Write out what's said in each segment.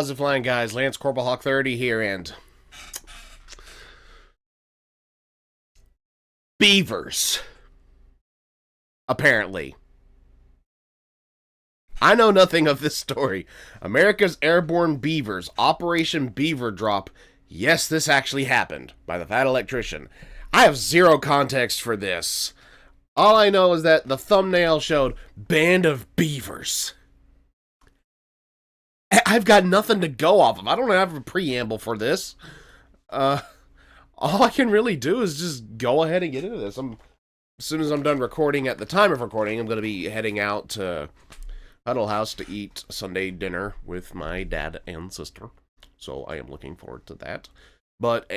How's it flying, guys? Lance Corporal Hawk 30 here, and Beavers. Apparently. I know nothing of this story. America's Airborne Beavers, Operation Beaver Drop. Yes, this actually happened by the Fat Electrician. I have zero context for this. All I know is that the thumbnail showed Band of Beavers. I've got nothing to go off of. I don't have a preamble for this. All I can really do is just go ahead and get into this. As soon as I'm done recording, at the time of recording, I'm going to be heading out to Huddle House to eat Sunday dinner with my dad and sister. So I am looking forward to that. But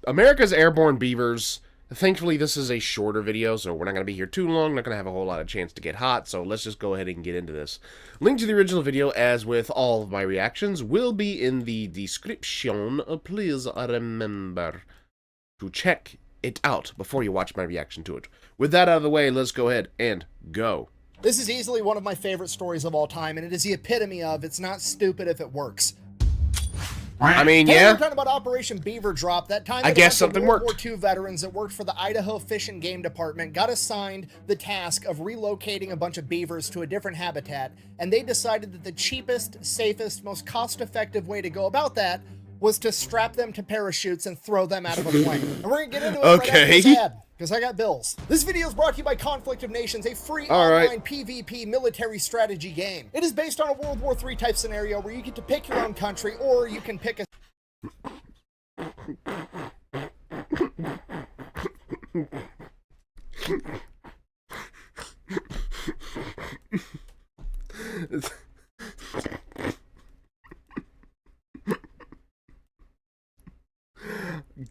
America's Airborne Beavers, thankfully this is a shorter video, so we're not going to be here too long, not going to have a whole lot of chance to get hot, so let's just go ahead and get into this. Link to the original video, as with all of my reactions, will be in the description. Please remember to check it out before you watch my reaction to it. With that out of the way, let's go ahead and go. This is easily one of my favorite stories of all time, and it is the epitome of it's not stupid if it works. I mean, hey, yeah. We're talking about Operation Beaver Drop. That time, I guess something World worked. War II veterans that worked for the Idaho Fish and Game Department got assigned the task of relocating a bunch of beavers to a different habitat, and they decided that the cheapest, safest, most cost-effective way to go about that was to strap them to parachutes and throw them out of a plane. And we're gonna get into it right after this ad, because I got bills. This video is brought to you by Conflict of Nations, a free online PvP military strategy game. It is based on a World War III type scenario where you get to pick your own country, or you can pick a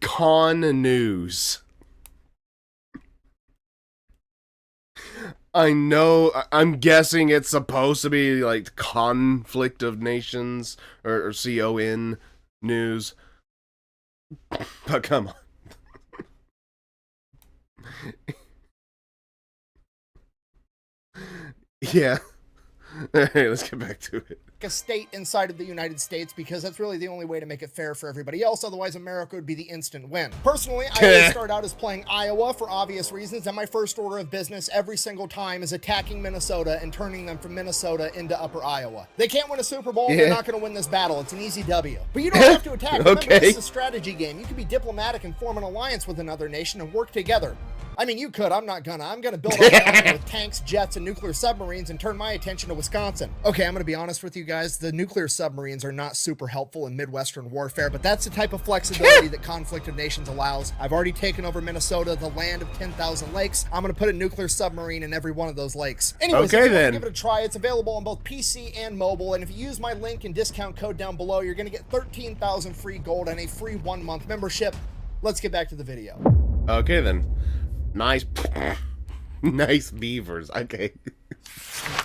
Con news. I know, I'm guessing it's supposed to be like Conflict of Nations or CON news. But come on. Yeah. Alright, let's get back to it. a state inside of the United States, because that's really the only way to make it fair for everybody else. Otherwise, America would be the instant win. Personally, I always start out as playing Iowa for obvious reasons, and my first order of business every single time is attacking Minnesota and turning them from Minnesota into Upper Iowa. They can't win a Super Bowl. They're not going to win this battle. It's an easy W. But you don't have to attack. Remember, this is a strategy game. You can be diplomatic and form an alliance with another nation and work together. I mean, you could. I'm not gonna. I'm gonna build up my army with tanks, jets, and nuclear submarines and turn my attention to Wisconsin. Okay, I'm gonna be honest with you guys. The nuclear submarines are not super helpful in Midwestern warfare, but that's the type of flexibility that Conflict of Nations allows. I've already taken over Minnesota, the land of 10,000 lakes. I'm gonna put a nuclear submarine in every one of those lakes. Anyways, if you want to give it a try, it's available on both PC and mobile, and if you use my link and discount code down below, you're gonna get 13,000 free gold and a free 1-month membership. Let's get back to the video. Okay, then. Nice. Nice beavers. Okay.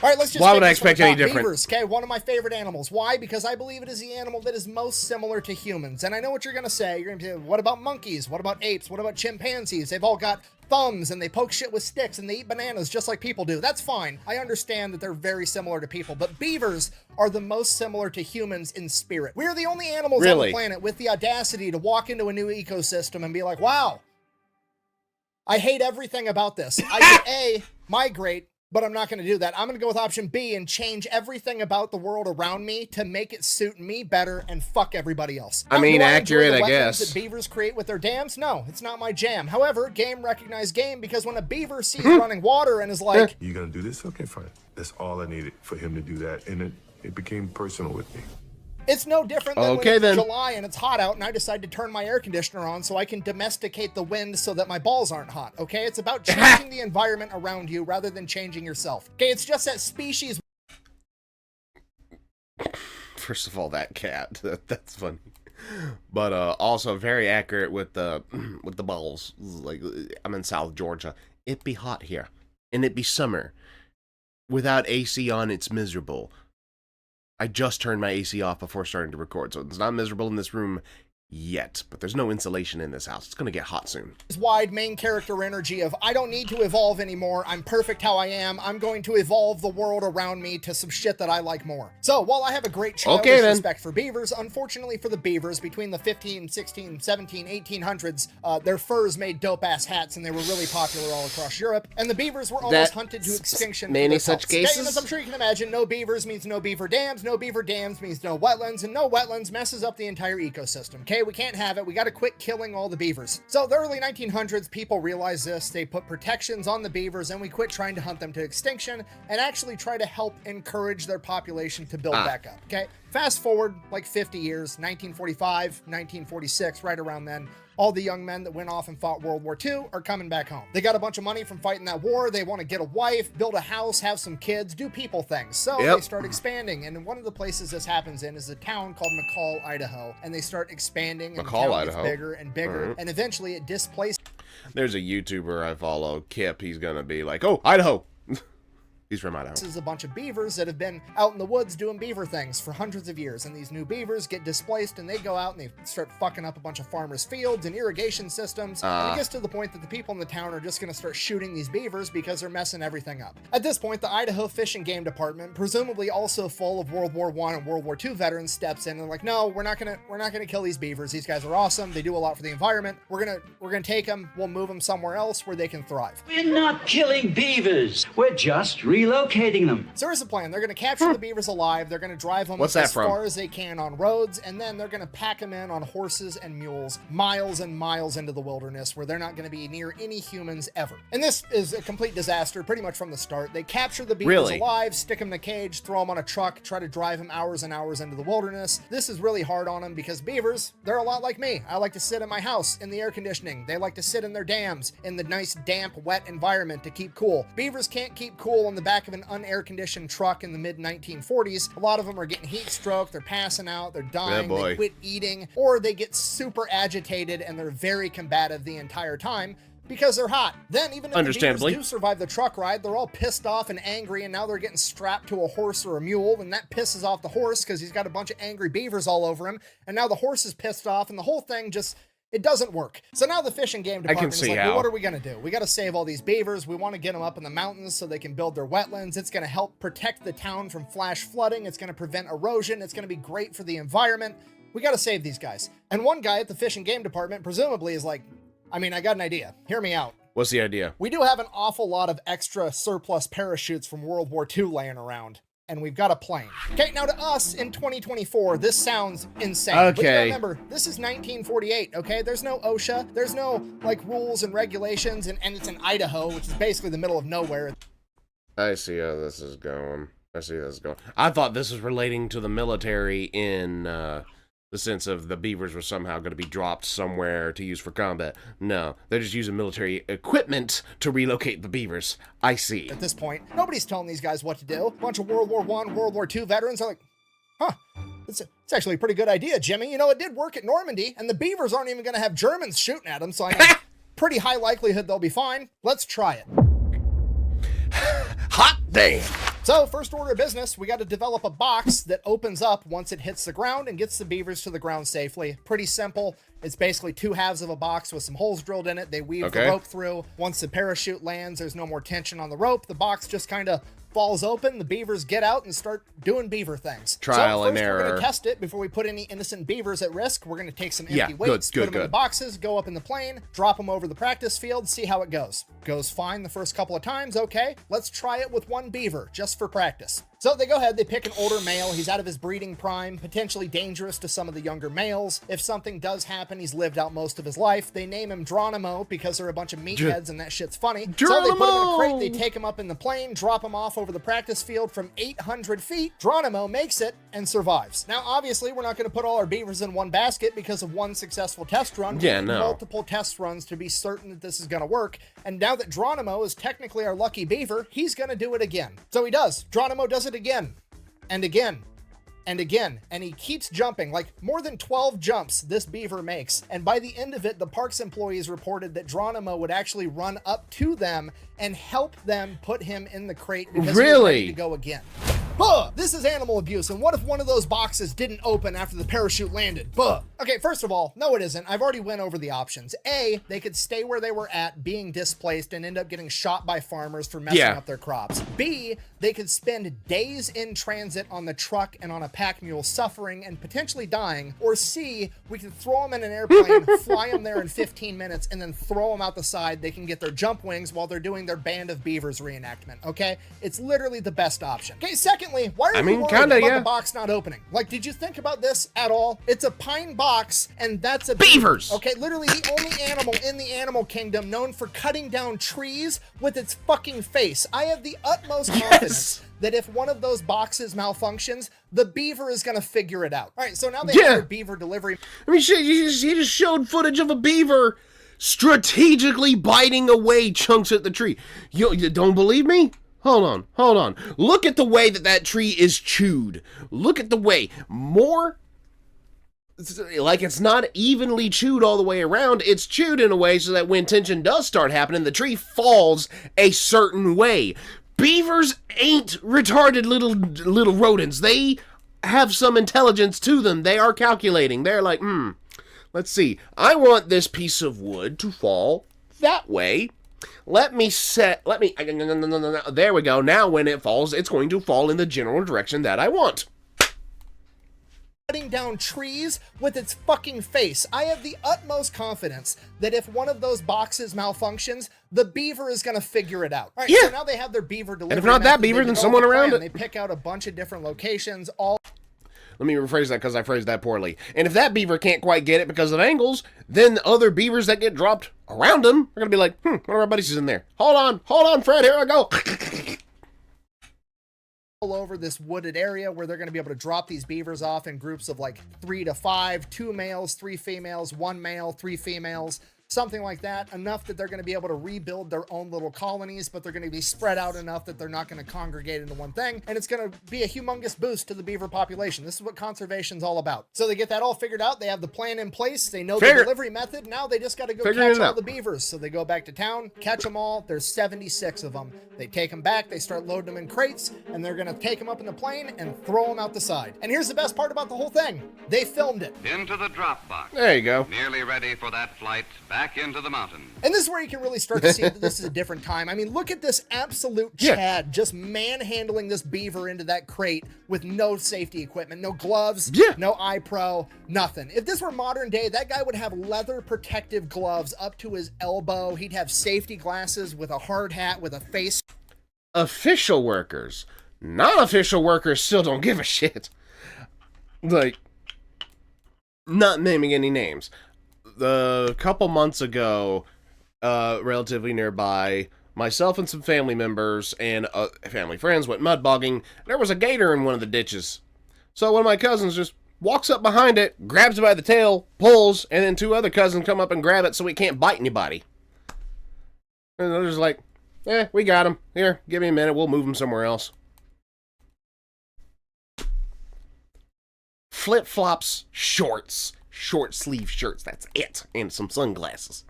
All right, let's just Why would I expect any different? Beavers, okay, one of my favorite animals. Why? Because I believe it is the animal that is most similar to humans. And I know what you're going to say. You're going to say, what about monkeys? What about apes? What about chimpanzees? They've all got thumbs and they poke shit with sticks and they eat bananas just like people do. That's fine. I understand that they're very similar to people, but beavers are the most similar to humans in spirit. We are the only animals on the planet with the audacity to walk into a new ecosystem and be like, wow, I hate everything about this. I could A, migrate, but I'm not going to do that. I'm going to go with option B and change everything about the world around me to make it suit me better and fuck everybody else. I mean, accurate, I guess. That beavers create with their dams? No, it's not my jam. However, game recognized game, because when a beaver sees running water and is like, you going to do this? Okay, fine. That's all I needed for him to do that. And it became personal with me. it's no different than when it's July and it's hot out and I decide to turn my air conditioner on so I can domesticate the wind so that my balls aren't hot, okay? It's about changing the environment around you rather than changing yourself. Okay, it's just that species... First of all, that cat. That's funny. But also very accurate with the balls. Like, I'm in South Georgia. It be hot here. And it be summer. Without AC on, it's miserable. I just turned my AC off before starting to record, so it's not miserable in this room yet, but there's no insulation in this house. It's gonna get hot soon. Wide main character energy of, I don't need to evolve anymore. I'm perfect how I am. I'm going to evolve the world around me to some shit that I like more. So while I have a great childish respect for beavers, unfortunately for the beavers, between the 15, 16, 17, 1800s, their furs made dope-ass hats and they were really popular all across Europe. And the beavers were almost hunted to extinction. Many such cases. Okay, and as I'm sure you can imagine, no beavers means no beaver dams. No beaver dams means no wetlands. And no wetlands messes up the entire ecosystem. Okay, we can't have it. We got to quit killing all the beavers. So the early 1900s, people realized this. They put protections on the beavers and we quit trying to hunt them to extinction and actually try to help encourage their population to build back up. Okay, fast forward like 50 years, 1945, 1946, right around then. All the young men that went off and fought World War II are coming back home. They got a bunch of money from fighting that war. They want to get a wife, build a house, have some kids, do people things. So they start expanding. And one of the places this happens in is a town called McCall, Idaho. And they start expanding and McCall, the town gets bigger and bigger. And eventually it displaces. There's a YouTuber I follow, Kip. He's gonna be like, oh, Idaho. He's from Idaho. This is a bunch of beavers that have been out in the woods doing beaver things for hundreds of years. And these new beavers get displaced and they go out and they start fucking up a bunch of farmers' fields and irrigation systems. And it gets to the point that the people in the town are just going to start shooting these beavers because they're messing everything up. At this point, the Idaho Fish and Game Department, presumably also full of World War I and World War II veterans, steps in and like, no, we're not gonna kill these beavers. These guys are awesome. They do a lot for the environment. We're gonna take them. We'll move them somewhere else where they can thrive. We're not killing beavers. We're just relocating them. So here's the plan. They're going to capture the beavers alive. They're going to drive them as far as they can on roads, and then they're going to pack them in on horses and mules miles and miles into the wilderness where they're not going to be near any humans ever. And this is a complete disaster pretty much from the start. They capture the beavers alive, stick them in a cage, throw them on a truck, try to drive them hours and hours into the wilderness. This is really hard on them because beavers, they're a lot like me. I like to sit in my house in the air conditioning. They like to sit in their dams in the nice, damp, wet environment to keep cool. Beavers can't keep cool on the back of an unair-conditioned truck in the mid-1940s. A lot of them are getting heat stroke, they're passing out, they're dying, they quit eating, or they get super agitated and they're very combative the entire time because they're hot. Then even if the beavers do survive the truck ride, they're all pissed off and angry, and now they're getting strapped to a horse or a mule, and that pisses off the horse because he's got a bunch of angry beavers all over him, and now the horse is pissed off, and the whole thing just... it doesn't work. So now the Fish and Game Department is like, well, what are we going to do? We got to save all these beavers. We want to get them up in the mountains so they can build their wetlands. It's going to help protect the town from flash flooding. It's going to prevent erosion. It's going to be great for the environment. We got to save these guys. And one guy at the Fish and Game Department presumably is like, I mean, I got an idea. Hear me out. What's the idea? We do have an awful lot of extra surplus parachutes from World War II laying around. And we've got a plane. Okay, now to us in 2024, this sounds insane. Okay. But you gotta remember, this is 1948, okay? There's no OSHA, there's no, like, rules and regulations, and it's in Idaho, which is basically the middle of nowhere. I see how this is going. I thought this was relating to the military in, the sense of the beavers were somehow going to be dropped somewhere to use for combat. No, they're just using military equipment to relocate the beavers. I see. At this point, nobody's telling these guys what to do. A bunch of World War I, World War II veterans are like, huh, it's actually a pretty good idea, Jimmy. You know, it did work at Normandy, and the beavers aren't even going to have Germans shooting at them, so I know pretty high likelihood they'll be fine. Let's try it. Hot damn! So, first order of business, we got to develop a box that opens up once it hits the ground and gets the beavers to the ground safely. Pretty simple. It's basically two halves of a box with some holes drilled in it. They weave the rope through. Once the parachute lands, there's no more tension on the rope. The box just kind of falls open. The beavers get out and start doing beaver things. Trial and error. We're going to test it before we put any innocent beavers at risk. We're going to take some empty weights, put them in the boxes, go up in the plane, drop them over the practice field, see how it goes. Goes fine the first couple of times. Okay, let's try it with one beaver just for practice. So they go ahead, they pick an older male. He's out of his breeding prime, potentially dangerous to some of the younger males. If something does happen, he's lived out most of his life. They name him Geronimo because they're a bunch of meatheads and that shit's funny. So they put him in a crate, they take him up in the plane, drop him off over the practice field from 800 feet. Geronimo makes it and survives. Now, obviously, we're not going to put all our beavers in one basket because of one successful test run. We need multiple test runs to be certain that this is going to work. And now that Geronimo is technically our lucky beaver, he's going to do it again. So he does. Geronimo does it again and again and again, and he keeps jumping, like more than 12 jumps this beaver makes. And by the end of it, the parks employees reported that Geronimo would actually run up to them and help them put him in the crate because he was ready to go again. Buh! This is animal abuse, and what if one of those boxes didn't open after the parachute landed? Buh! Okay, first of all, no it isn't. I've already went over the options. A, they could stay where they were at, being displaced, and end up getting shot by farmers for messing up their crops. B, they could spend days in transit on the truck and on a pack mule suffering and potentially dying. Or C, we could throw them in an airplane, fly them there in 15 minutes, and then throw them out the side. They can get their jump wings while they're doing their Band of Beavers reenactment, okay? It's literally the best option. Okay, secondly, why are you worried about the box not opening? Like, did you think about this at all? It's a pine box, and that's a Beavers! Okay, literally the only animal in the animal kingdom known for cutting down trees with its fucking face. I have the utmost confidence that if one of those boxes malfunctions, the beaver is gonna figure it out. All right, so now they have their beaver delivery. I mean, shit, he just showed footage of a beaver strategically biting away chunks at the tree. You don't believe me? Hold on. Look at the way that tree is chewed. Look at the way. Like it's not evenly chewed all the way around. It's chewed in a way so that when tension does start happening, the tree falls a certain way. Beavers ain't retarded little rodents. They have some intelligence to them. They are calculating. They're like, let's see. I want this piece of wood to fall that way. There we go. Now when it falls, it's going to fall in the general direction that I want. Cutting down trees with its fucking face. I have the utmost confidence that if one of those boxes malfunctions, the beaver is gonna figure it out. All right, so now they have their beaver delivery. And if not that beaver, then someone around it. They pick out a bunch of different locations, Let me rephrase that because I phrased that poorly. And if that beaver can't quite get it because of angles, then other beavers that get dropped around him are going to be like, one of our buddies is in there. Hold on, Fred, here I go. all over this wooded area where they're going to be able to drop these beavers off in groups of like 3 to 5, 2 males, 3 females, 1 male, 3 females. Something like that, enough that they're going to be able to rebuild their own little colonies, but they're going to be spread out enough that they're not going to congregate into one thing, and it's going to be a humongous boost to the beaver population. This is what conservation's all about. So they get that all figured out, they have the plan in place, they know the delivery method, now they just got to go catch all the beavers. So they go back to town, catch them all, there's 76 of them. They take them back, they start loading them in crates, and they're going to take them up in the plane and throw them out the side. And here's the best part about the whole thing, they filmed it. Into the drop box. There you go. Nearly ready for that flight back into the mountain. And this is where you can really start to see that this is a different time. I mean, look at this absolute Chad just manhandling this beaver into that crate with no safety equipment, no gloves, no iPro, nothing. If this were modern day, that guy would have leather protective gloves up to his elbow. He'd have safety glasses with a hard hat with a face. Official workers. Non-official workers still don't give a shit. Like, not naming any names. A couple months ago, relatively nearby, myself and some family members and family friends went mud bogging. There was a gator in one of the ditches. So one of my cousins just walks up behind it, grabs it by the tail, pulls, and then 2 other cousins come up and grab it so it can't bite anybody. And they're just like, we got him. Here, give me a minute, we'll move him somewhere else. Flip-flops, shorts. Short sleeve shirts, that's it, and some sunglasses.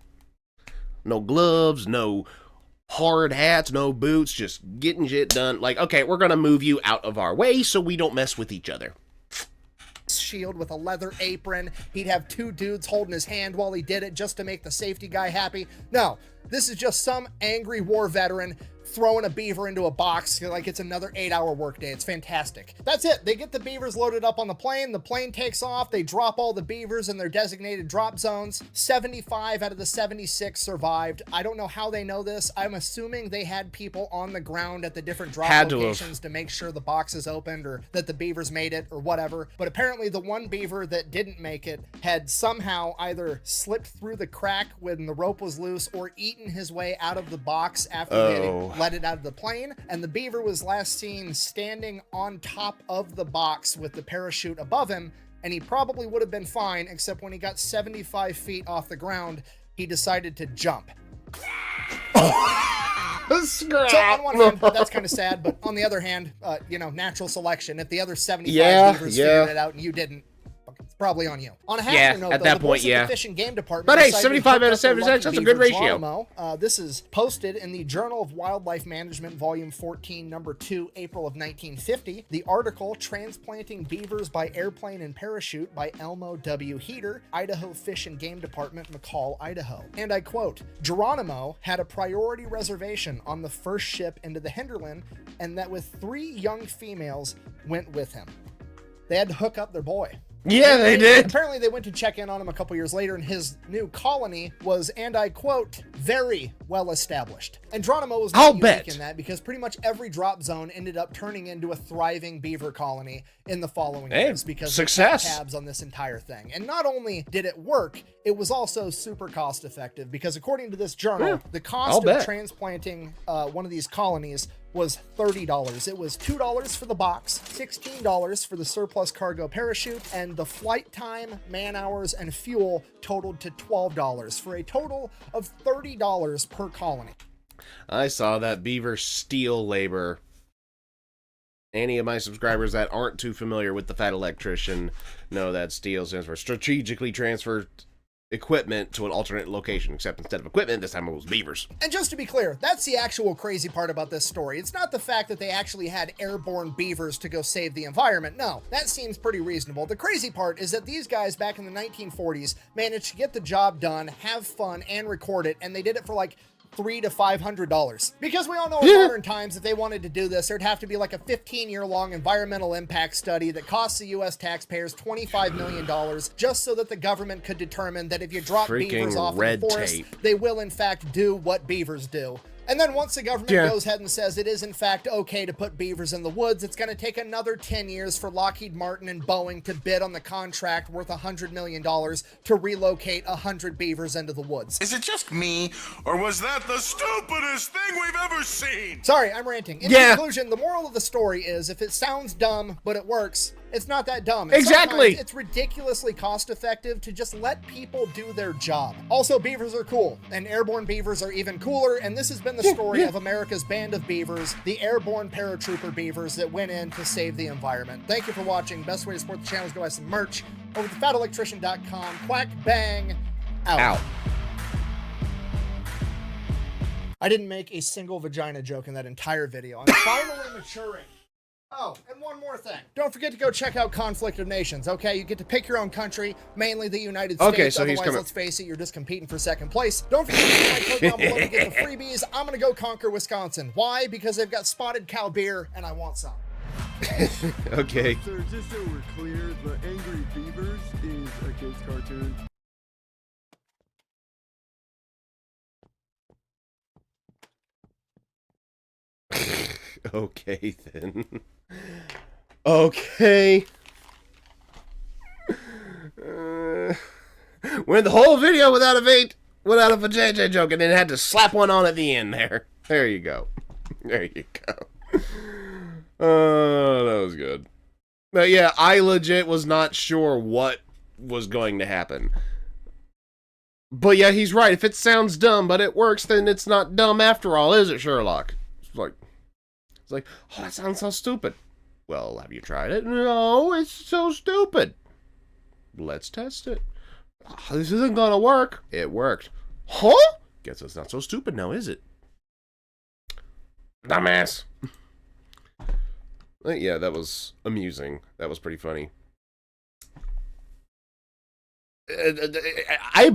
No gloves, no hard hats, no boots, just getting shit done. Like, okay, we're gonna move you out of our way so we don't mess with each other. Shield with a leather apron. He'd have 2 dudes holding his hand while he did it just to make the safety guy happy. No, this is just some angry war veteran throwing a beaver into a box like it's another 8-hour workday. It's fantastic. That's it. They get the beavers loaded up on the plane takes off, they drop all the beavers in their designated drop zones. 75 out of the 76 survived. I don't know how they know this. I'm assuming they had people on the ground at the different drop locations to make sure the box is opened or that the beavers made it or whatever. But apparently the one beaver that didn't make it had somehow either slipped through the crack when the rope was loose or eaten his way out of the box after they had let it out of the plane, and the beaver was last seen standing on top of the box with the parachute above him, and he probably would have been fine, except when he got 75 feet off the ground, he decided to jump. So on one hand, that's kind of sad, but on the other hand, natural selection. If the other 75 beavers figured it out and you didn't, fucking probably on you. On a happier Yeah, note, at though, that the point, boys at yeah. the Fish and Game Department But hey, decided to 75 hook out of up their 76, lucky that's a beaver, good ratio. Geronimo. This is posted in the Journal of Wildlife Management, Volume 14, Number 2, April of 1950. The article, Transplanting Beavers by Airplane and Parachute by Elmo W. Heater, Idaho Fish and Game Department, McCall, Idaho. And I quote, Geronimo had a priority reservation on the first ship into the hinterland, and that with 3 young females went with him. They had to hook up their boy. Yeah, they did. Apparently, they went to check in on him a couple years later, and his new colony was, and I quote, very well established. And Geronimo was not unique in that, because pretty much every drop zone ended up turning into a thriving beaver colony in the following years, because success. they kept tabs on this entire thing. And not only did it work, it was also super cost effective, because according to this journal, the cost of transplanting one of these colonies was $30. It was $2 for the box, $16 for the surplus cargo parachute, and the flight time, man hours, and fuel totaled to $12 for a total of $30 per colony. I saw that Beaver steel labor. Any of my subscribers that aren't too familiar with the Fat Electrician know that STEEL stands for strategically transferred equipment to an alternate location, except instead of equipment, this time it was beavers. And just to be clear, that's the actual crazy part about this story. It's not the fact that they actually had airborne beavers to go save the environment. No, that seems pretty reasonable. The crazy part is that these guys back in the 1940s managed to get the job done, have fun, and record it, and they did it for like $300 to $500. Because we all know in modern times, if they wanted to do this, there'd have to be like a 15-year-long environmental impact study that costs the U.S. taxpayers $25 million just so that the government could determine that if you drop beavers off in the forest, they will in fact do what beavers do. And then once the government goes ahead and says it is in fact okay to put beavers in the woods, it's going to take another 10 years for Lockheed Martin and Boeing to bid on the contract worth $100 million to relocate 100 beavers into the woods. Is it just me, or was that the stupidest thing we've ever seen? Sorry, I'm ranting. In conclusion, the moral of the story is if it sounds dumb, but it works, it's not that dumb. And exactly. It's ridiculously cost effective to just let people do their job. Also, beavers are cool, and airborne beavers are even cooler, and this has been the story of America's band of beavers, the airborne paratrooper beavers that went in to save the environment. Thank you for watching. Best way to support the channel is go buy some merch over at thefatelectrician.com. Quack, bang, out. I didn't make a single vagina joke in that entire video. I'm finally maturing. Oh, and one more thing. Don't forget to go check out Conflict of Nations, okay? You get to pick your own country, mainly the United States. Okay, so otherwise, let's face it, you're just competing for second place. Don't forget to use my code down below to get the freebies. I'm going to go conquer Wisconsin. Why? Because they've got spotted cow beer, and I want some. Okay. Sir, just so we're clear, the Angry Beavers is a kid's cartoon. Okay, then. Okay. Went the whole video without a JJ joke, and then had to slap one on at the end there. There you go. There you go. Oh, that was good. But yeah, I legit was not sure what was going to happen. But yeah, he's right. If it sounds dumb, but it works, then it's not dumb after all, is it, Sherlock? It's like, oh, that sounds so stupid. Well, have you tried it? No, it's so stupid. Let's test it. Oh, this isn't gonna work. It worked. Huh? Guess it's not so stupid now, is it? Dumbass. Yeah, that was amusing. That was pretty funny. I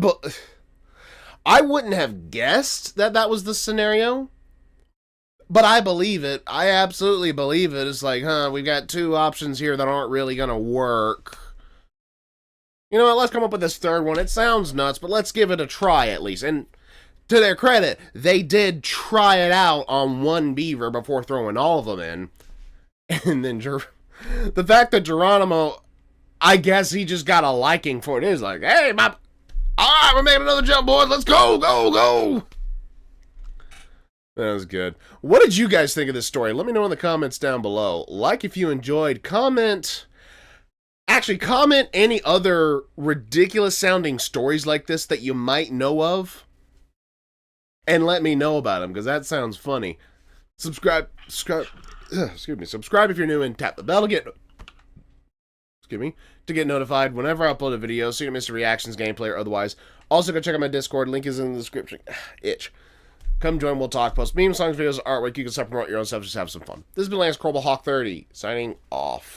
wouldn't have guessed that was the scenario. But I believe it. I absolutely believe it. It's like, we've got two options here that aren't really gonna work. You know what, let's come up with this third one. It sounds nuts, but let's give it a try at least. And to their credit, they did try it out on one beaver before throwing all of them in. And then the fact that Geronimo, I guess he just got a liking for it. Is like, hey, alright, we're making another jump, boys. Let's go, go, go. That was good. What did you guys think of this story? Let me know in the comments down below. Like if you enjoyed. Comment any other ridiculous sounding stories like this that you might know of. And let me know about them, because that sounds funny. Subscribe if you're new, and tap the bell to get excuse me, to get notified whenever I upload a video, so you don't miss the reactions, gameplay, or otherwise. Also, go check out my Discord. Link is in the description. Itch. Come join, we'll talk, post memes, songs, videos, artwork. You can self-promote your own stuff, just have some fun. This has been Lance Corbel Hawk 30, signing off.